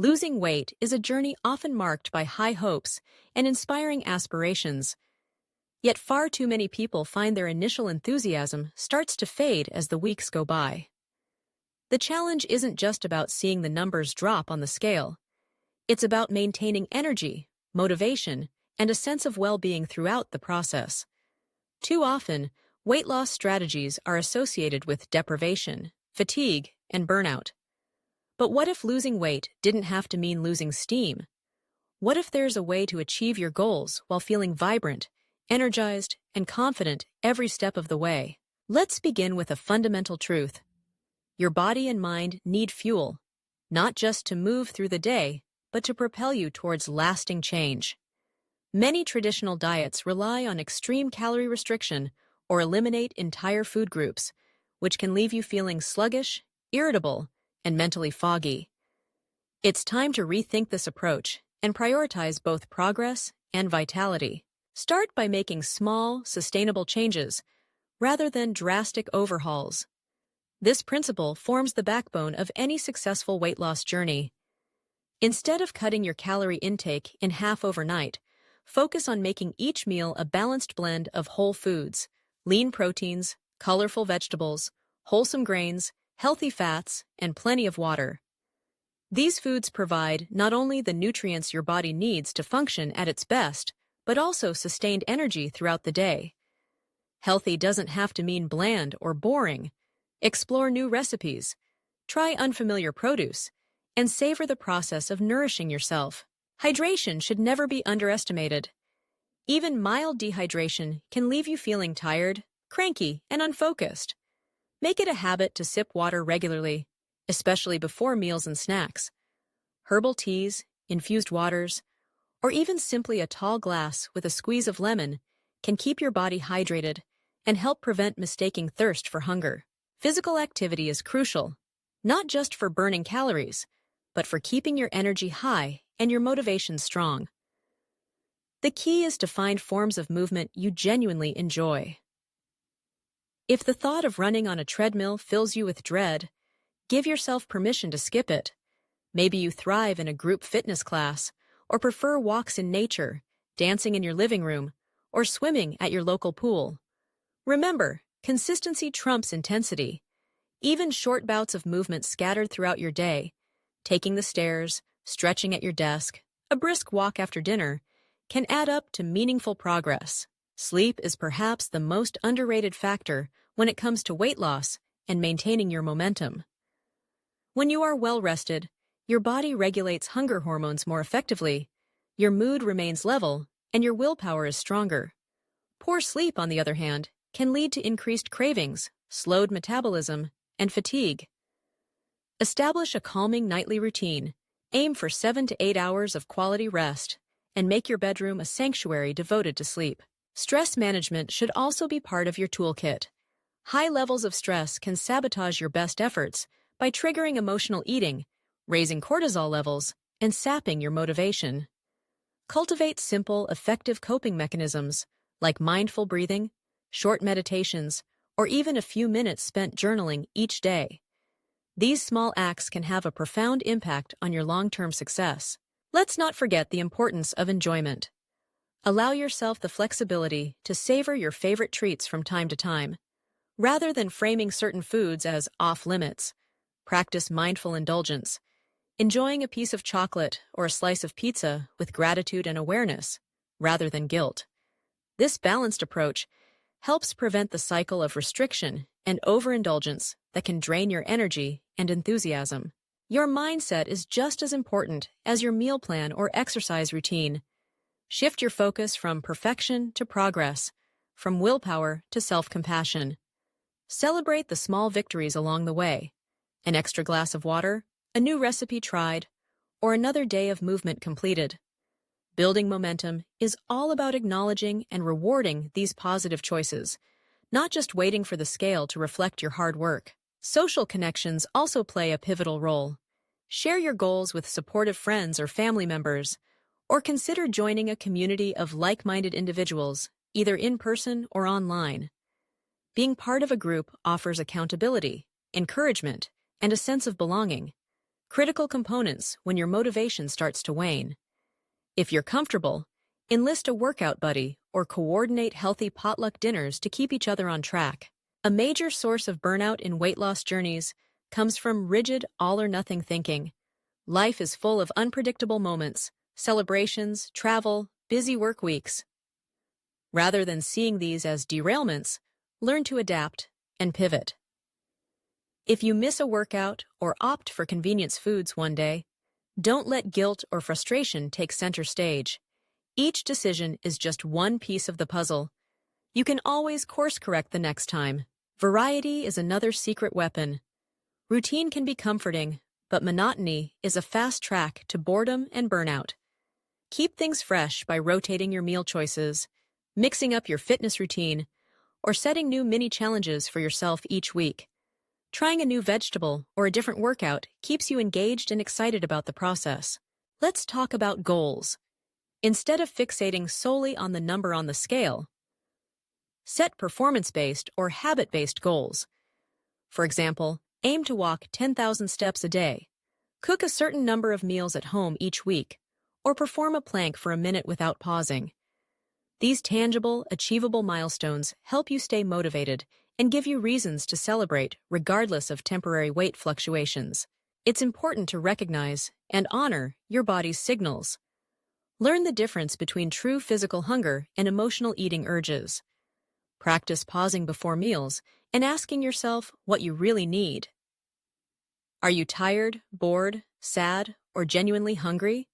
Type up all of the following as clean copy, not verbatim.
Losing weight is a journey often marked by high hopes and inspiring aspirations. Yet far too many people find their initial enthusiasm starts to fade as the weeks go by. The challenge isn't just about seeing the numbers drop on the scale. It's about maintaining energy, motivation, and a sense of well-being throughout the process. Too often, weight loss strategies are associated with deprivation, fatigue, and burnout. But what if losing weight didn't have to mean losing steam? What if there's a way to achieve your goals while feeling vibrant, energized, and confident every step of the way? Let's begin with a fundamental truth. Your body and mind need fuel, not just to move through the day, but to propel you towards lasting change. Many traditional diets rely on extreme calorie restriction or eliminate entire food groups, which can leave you feeling sluggish, irritable, and mentally foggy. It's time to rethink this approach and prioritize both progress and vitality. Start by making small, sustainable changes rather than drastic overhauls. This principle forms the backbone of any successful weight loss journey. Instead of cutting your calorie intake in half overnight, focus on making each meal a balanced blend of whole foods, lean proteins, colorful vegetables, wholesome grains, healthy fats, and plenty of water. These foods provide not only the nutrients your body needs to function at its best, but also sustained energy throughout the day. Healthy doesn't have to mean bland or boring. Explore new recipes, try unfamiliar produce, and savor the process of nourishing yourself. Hydration should never be underestimated. Even mild dehydration can leave you feeling tired, cranky, and unfocused. Make it a habit to sip water regularly, especially before meals and snacks. Herbal teas, infused waters, or even simply a tall glass with a squeeze of lemon can keep your body hydrated and help prevent mistaking thirst for hunger. Physical activity is crucial, not just for burning calories, but for keeping your energy high and your motivation strong. The key is to find forms of movement you genuinely enjoy. If the thought of running on a treadmill fills you with dread, give yourself permission to skip it. Maybe you thrive in a group fitness class, or prefer walks in nature, dancing in your living room, or swimming at your local pool. Remember, consistency trumps intensity. Even short bouts of movement scattered throughout your day, taking the stairs, stretching at your desk, a brisk walk after dinner, can add up to meaningful progress. Sleep is perhaps the most underrated factor when it comes to weight loss and maintaining your momentum. When you are well rested, your body regulates hunger hormones more effectively, your mood remains level, and your willpower is stronger. Poor sleep, on the other hand, can lead to increased cravings, slowed metabolism, and fatigue. Establish a calming nightly routine, aim for 7 to 8 hours of quality rest, and make your bedroom a sanctuary devoted to sleep. Stress management should also be part of your toolkit. High levels of stress can sabotage your best efforts by triggering emotional eating, raising cortisol levels, and sapping your motivation. Cultivate simple, effective coping mechanisms like mindful breathing, short meditations, or even a few minutes spent journaling each day. These small acts can have a profound impact on your long-term success. Let's not forget the importance of enjoyment. Allow yourself the flexibility to savor your favorite treats from time to time. Rather than framing certain foods as off-limits, practice mindful indulgence, enjoying a piece of chocolate or a slice of pizza with gratitude and awareness, rather than guilt. This balanced approach helps prevent the cycle of restriction and overindulgence that can drain your energy and enthusiasm. Your mindset is just as important as your meal plan or exercise routine. Shift your focus from perfection to progress, from willpower to self-compassion. Celebrate the small victories along the way. An extra glass of water, a new recipe tried, or another day of movement completed. Building momentum is all about acknowledging and rewarding these positive choices, not just waiting for the scale to reflect your hard work. Social connections also play a pivotal role. Share your goals with supportive friends or family members, or consider joining a community of like-minded individuals, either in person or online. Being part of a group offers accountability, encouragement, and a sense of belonging, critical components when your motivation starts to wane. If you're comfortable, enlist a workout buddy or coordinate healthy potluck dinners to keep each other on track. A major source of burnout in weight loss journeys comes from rigid all-or-nothing thinking. Life is full of unpredictable moments, celebrations, travel, busy work weeks. Rather than seeing these as derailments, learn to adapt and pivot. If you miss a workout or opt for convenience foods one day, don't let guilt or frustration take center stage. Each decision is just one piece of the puzzle. You can always course-correct the next time. Variety is another secret weapon. Routine can be comforting, but monotony is a fast track to boredom and burnout. Keep things fresh by rotating your meal choices, mixing up your fitness routine, or setting new mini-challenges for yourself each week. Trying a new vegetable or a different workout keeps you engaged and excited about the process. Let's talk about goals. Instead of fixating solely on the number on the scale, set performance-based or habit-based goals. For example, aim to walk 10,000 steps a day, cook a certain number of meals at home each week, or perform a plank for a minute without pausing. These tangible, achievable milestones help you stay motivated and give you reasons to celebrate regardless of temporary weight fluctuations. It's important to recognize and honor your body's signals. Learn the difference between true physical hunger and emotional eating urges. Practice pausing before meals and asking yourself what you really need. Are you tired, bored, sad, or genuinely hungry?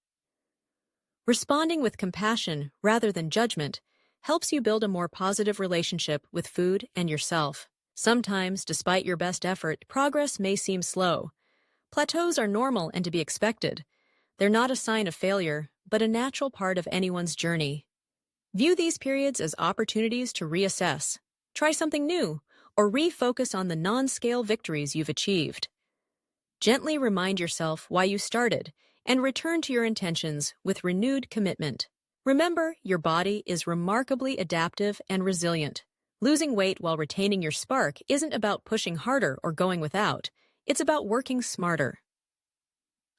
Responding with compassion rather than judgment helps you build a more positive relationship with food and yourself. Sometimes, despite your best effort, progress may seem slow. Plateaus are normal and to be expected. They're not a sign of failure, but a natural part of anyone's journey. View these periods as opportunities to reassess, try something new, or refocus on the non-scale victories you've achieved. Gently remind yourself why you started and return to your intentions with renewed commitment. Remember, your body is remarkably adaptive and resilient. Losing weight while retaining your spark isn't about pushing harder or going without. It's about working smarter.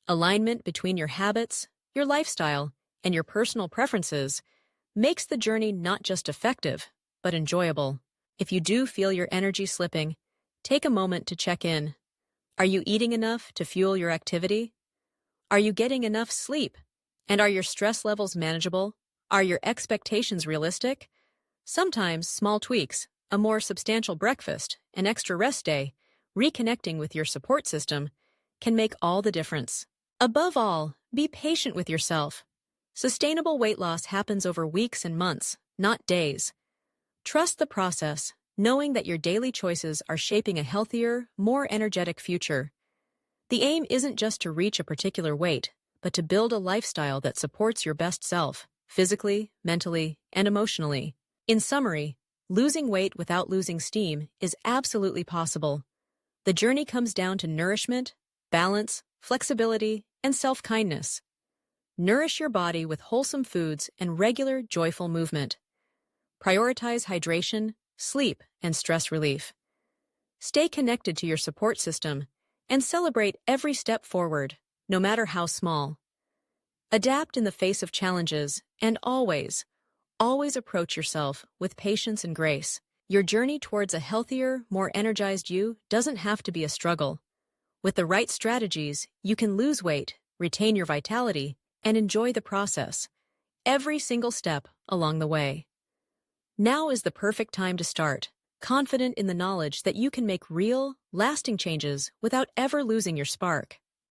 Alignment between your habits, your lifestyle, and your personal preferences makes the journey not just effective, but enjoyable. If you do feel your energy slipping, take a moment to check in. Are you eating enough to fuel your activity? Are you getting enough sleep? And are your stress levels manageable? Are your expectations realistic? Sometimes small tweaks, a more substantial breakfast, an extra rest day, reconnecting with your support system can make all the difference. Above all, be patient with yourself. Sustainable weight loss happens over weeks and months, not days. Trust the process, knowing that your daily choices are shaping a healthier, more energetic future. The aim isn't just to reach a particular weight, but to build a lifestyle that supports your best self, physically, mentally, and emotionally. In summary, losing weight without losing steam is absolutely possible. The journey comes down to nourishment, balance, flexibility, and self-kindness. Nourish your body with wholesome foods and regular, joyful movement. Prioritize hydration, sleep, and stress relief. Stay connected to your support system and celebrate every step forward, no matter how small. Adapt in the face of challenges and always approach yourself with patience and grace. Your journey towards a healthier, more energized you doesn't have to be a struggle. With the right strategies, you can lose weight, retain your vitality, and enjoy the process, every single step along the way. Now is the perfect time to start, confident in the knowledge that you can make real, lasting changes without ever losing your spark.